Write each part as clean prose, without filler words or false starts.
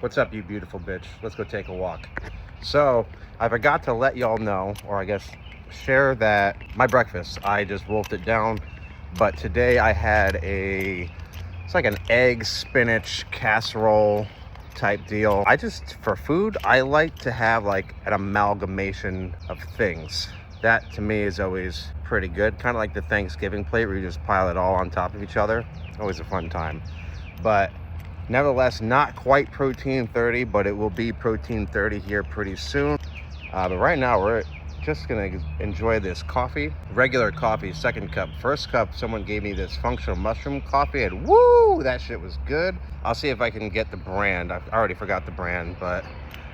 What's up, you beautiful bitch? Let's go take a walk. So, I forgot to let y'all know, or I guess share that my breakfast, I just wolfed it down. But today I had it's like an egg spinach casserole type deal. For food, I like to have like an amalgamation of things. That to me is always pretty good. Kind of like the Thanksgiving plate where you just pile it all on top of each other. Always a fun time. But nevertheless, not quite protein 30, but it will be protein 30 here pretty soon. But right now, we're just gonna enjoy this coffee. Regular coffee, second cup. First cup, someone gave me this functional mushroom coffee, and woo, that shit was good. I'll see if I can get the brand. I already forgot the brand, but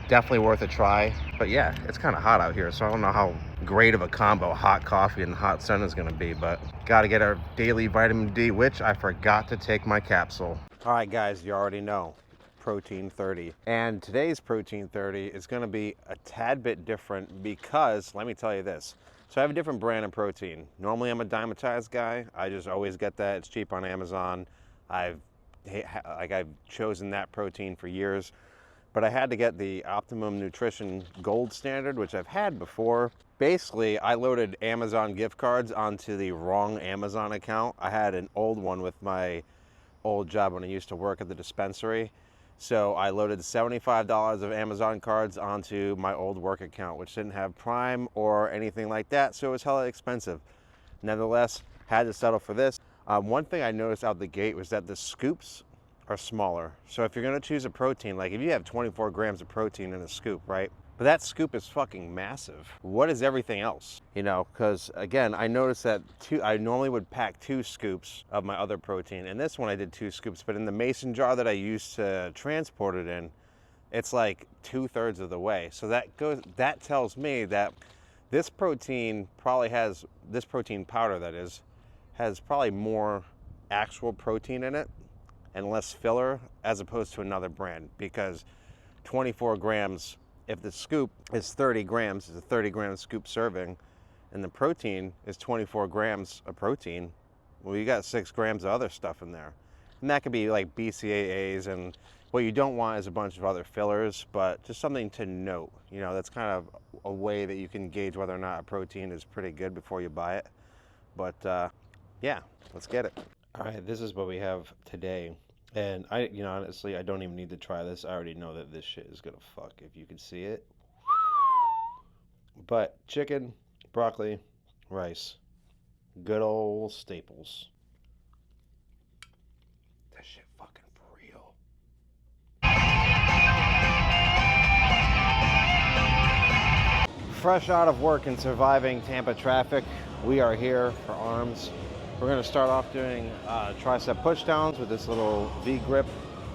definitely worth a try. But yeah, it's kind of hot out here, so I don't know how great of a combo hot coffee and hot sun is gonna be, but gotta get our daily vitamin D, which I forgot to take my capsule. All right, guys, you already know, protein 30. And today's protein 30 is gonna be a tad bit different because, let me tell you this. So I have a different brand of protein. Normally I'm a Dymatize guy. I just always get that, it's cheap on Amazon. I've chosen that protein for years, but I had to get the Optimum Nutrition Gold Standard, which I've had before. Basically, I loaded Amazon gift cards onto the wrong Amazon account. I had an old one with my old job when I used to work at the dispensary. So I loaded $75 of Amazon cards onto my old work account, which didn't have Prime or anything like that, so it was hella expensive. Nevertheless, had to settle for this. One thing I noticed out the gate was that the scoops are smaller. So if you're gonna choose a protein, like if you have 24 grams of protein in a scoop, right? But that scoop is fucking massive. What is everything else? You know, because again, I noticed that I normally would pack 2 scoops of my other protein. And this one I did 2 scoops, but in the mason jar that I used to transport it in, it's like 2/3 of the way. So that tells me that this protein this protein powder that is, has probably more actual protein in it and less filler as opposed to another brand, because 24 grams, if the scoop is 30 grams, it's a 30-gram scoop serving, and the protein is 24 grams of protein, well, you got 6 grams of other stuff in there. And that could be like BCAAs, and what you don't want is a bunch of other fillers, but just something to note. You know, that's kind of a way that you can gauge whether or not a protein is pretty good before you buy it. But yeah, let's get it. All right, this is what we have today. And honestly, I don't even need to try this. I already know that this shit is gonna fuck, if you can see it. But chicken, broccoli, rice. Good old staples. That shit fucking for real. Fresh out of work and surviving Tampa traffic, we are here for arms. We're going to start off doing tricep push downs with this little V grip.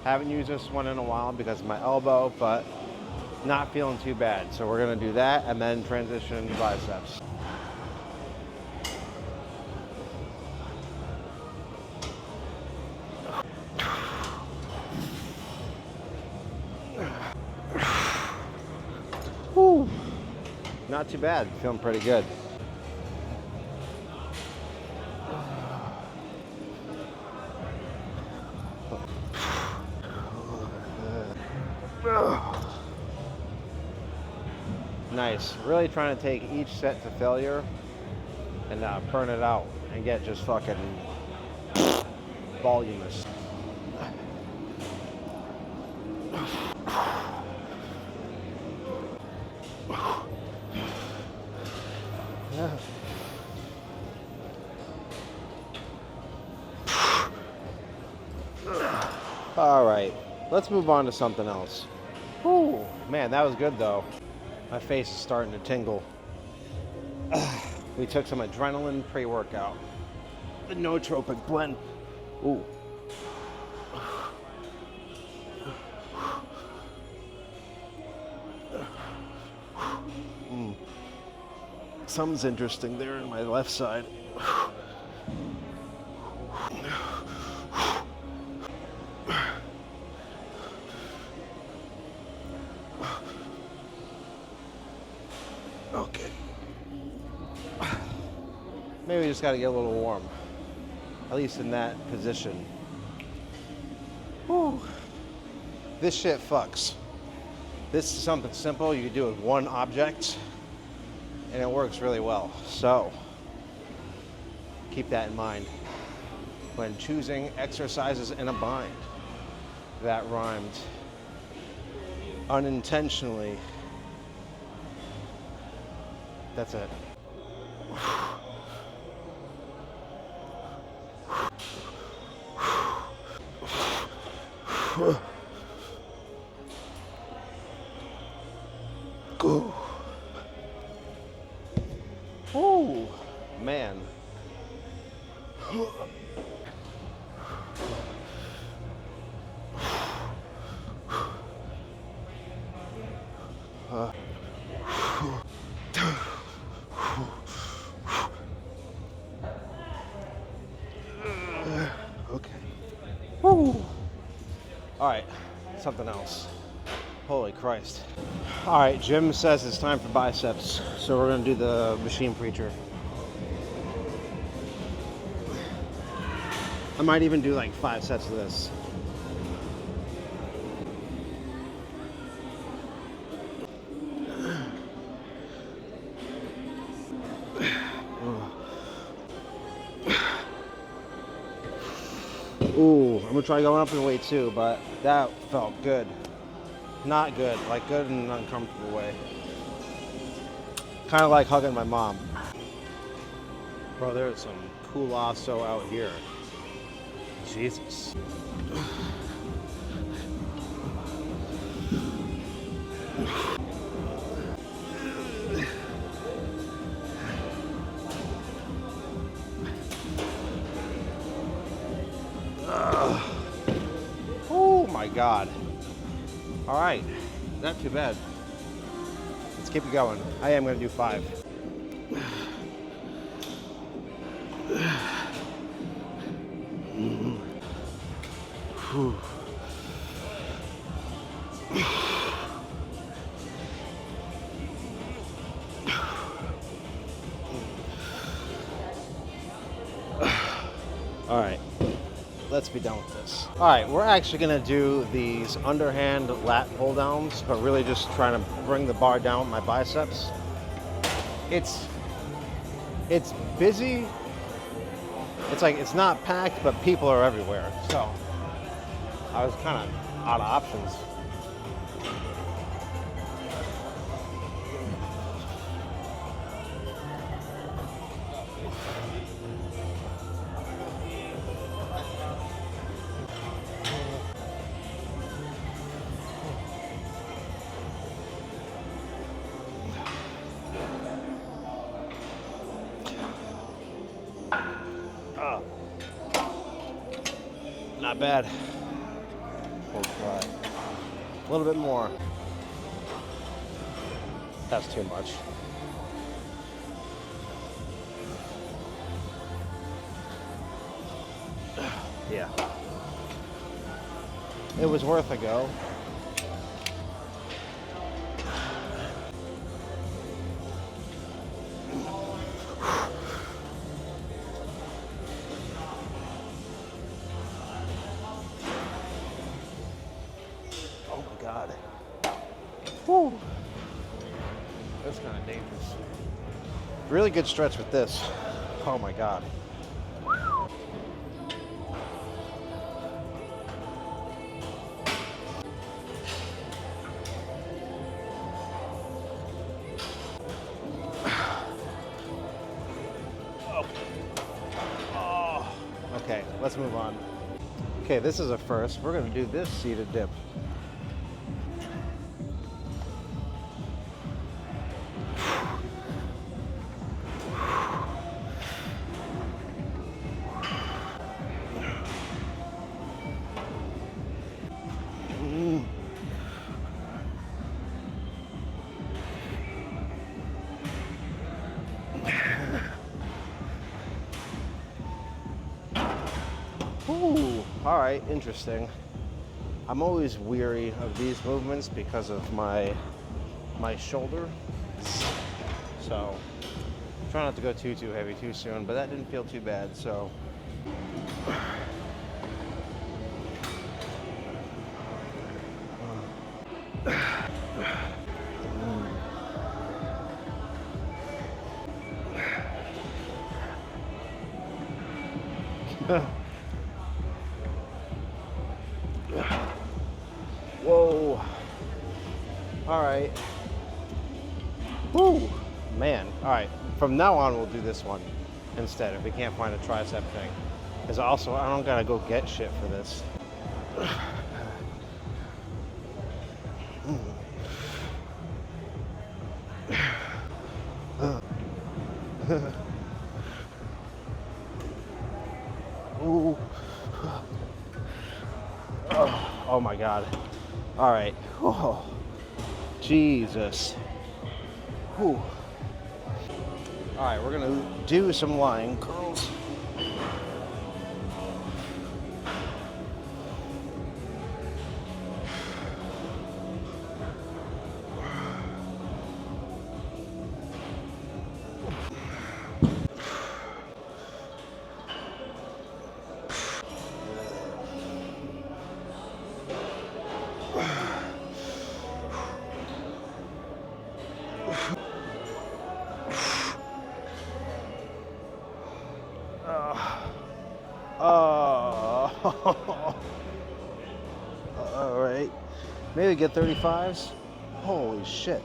Haven't used this one in a while because of my elbow, but not feeling too bad. So we're going to do that and then transition to biceps. Whew. Not too bad, feeling pretty good. Nice. Really trying to take each set to failure and burn it out and get just fucking voluminous. All right, let's move on to something else. Whew, man, that was good though. My face is starting to tingle. We took some adrenaline pre-workout. The nootropic blend. Ooh. Something's interesting there in my left side. Okay. Maybe we just got to get a little warm, at least in that position. Whew. This shit fucks. This is something simple you can do with one object, and it works really well. So keep that in mind when choosing exercises in a bind. That rhymed unintentionally. That's it. Go. Oh, man. Okay. Woo. All right, something else. Holy Christ. All right, Jim says it's time for biceps, so we're gonna do the machine preacher. I might even do like 5 sets of this. Ooh, I'm gonna try going up in weight too, but that felt good. Not good, like good in an uncomfortable way. Kind of like hugging my mom. Bro, there's some culasso out here. Jesus. Oh my God. All right, not too bad. Let's keep it going. I am gonna do 5. Whew. All right, let's be done with this. All right, we're actually gonna do these underhand lat pull downs, but really just trying to bring the bar down with my biceps. It's busy. It's like, it's not packed, but people are everywhere. So I was kind of out of options. Not bad. We'll try a little bit more. That's too much. Yeah. It was worth a go. God. Whew. That's kind of dangerous. Really good stretch with this. Oh my God. Oh. Okay, let's move on. Okay, this is a first. We're going to do this seated dip. Ooh, all right, interesting. I'm always weary of these movements because of my shoulder. So try not to go too heavy too soon, but that didn't feel too bad, so. Whoa. All right. Woo. Man. All right. From now on, we'll do this one instead if we can't find a tricep thing. Because also, I don't gotta go get shit for this. Ooh. Oh my God. All right. Oh, Jesus. Whew. All right, we're gonna do some lying curls. All right. Maybe get 35s. Holy shit.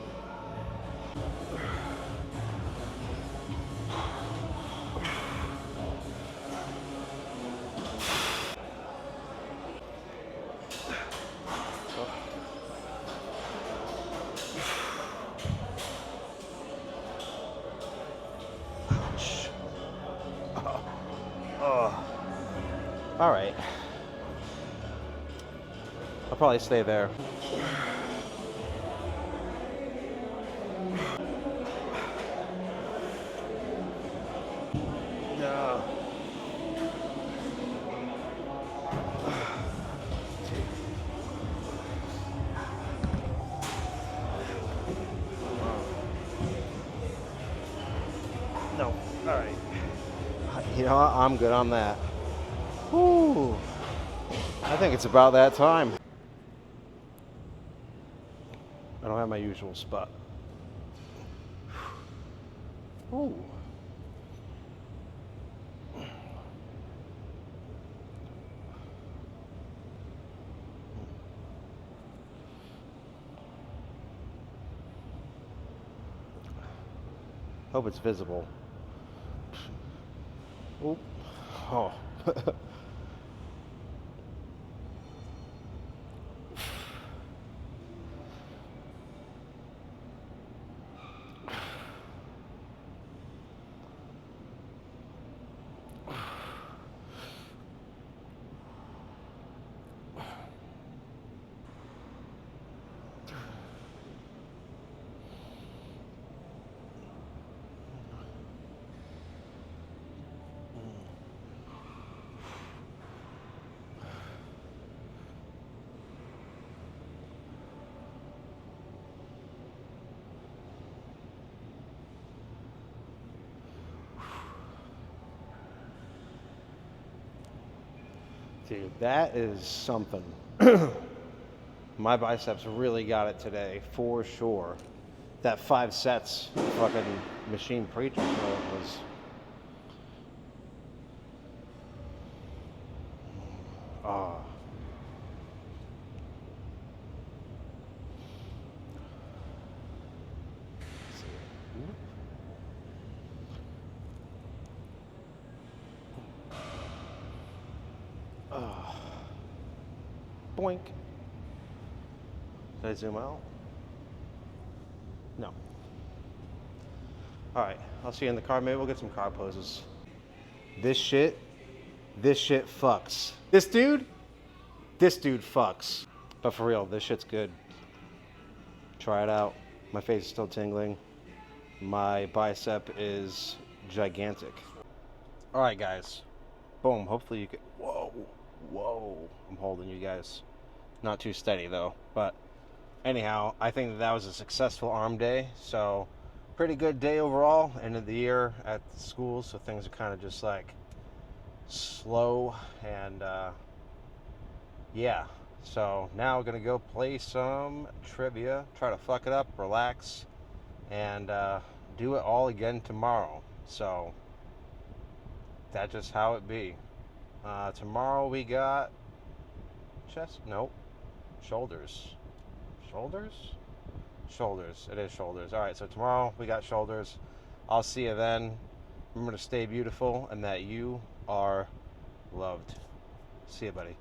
Ouch. All right. I'll probably stay there. No. No. All right. You know what? I'm good on that. Whew. I think it's about that time. I don't have my usual spot. Ooh. Hope it's visible. Oop. Oh. Dude, that is something. My biceps really got it today, for sure. That 5 sets fucking machine preacher was. Oh. Boink. Did I zoom out? No. All right, I'll see you in the car. Maybe we'll get some car poses. This shit fucks. This dude fucks. But for real, this shit's good. Try it out. My face is still tingling. My bicep is gigantic. All right, guys. Boom. Hopefully you can. Whoa. I'm holding you guys. Not too steady though. But anyhow, I think that was a successful arm day. So pretty good day overall. End of the year at the school, so things are kind of just like slow and yeah. So now we're gonna go play some trivia, try to fuck it up, relax, and do it all again tomorrow. So that's just how it be. Tomorrow we got chest, nope, shoulders. Shoulders, it is shoulders. All right, so tomorrow we got shoulders. I'll see you then. Remember to stay beautiful and that you are loved. See you, buddy.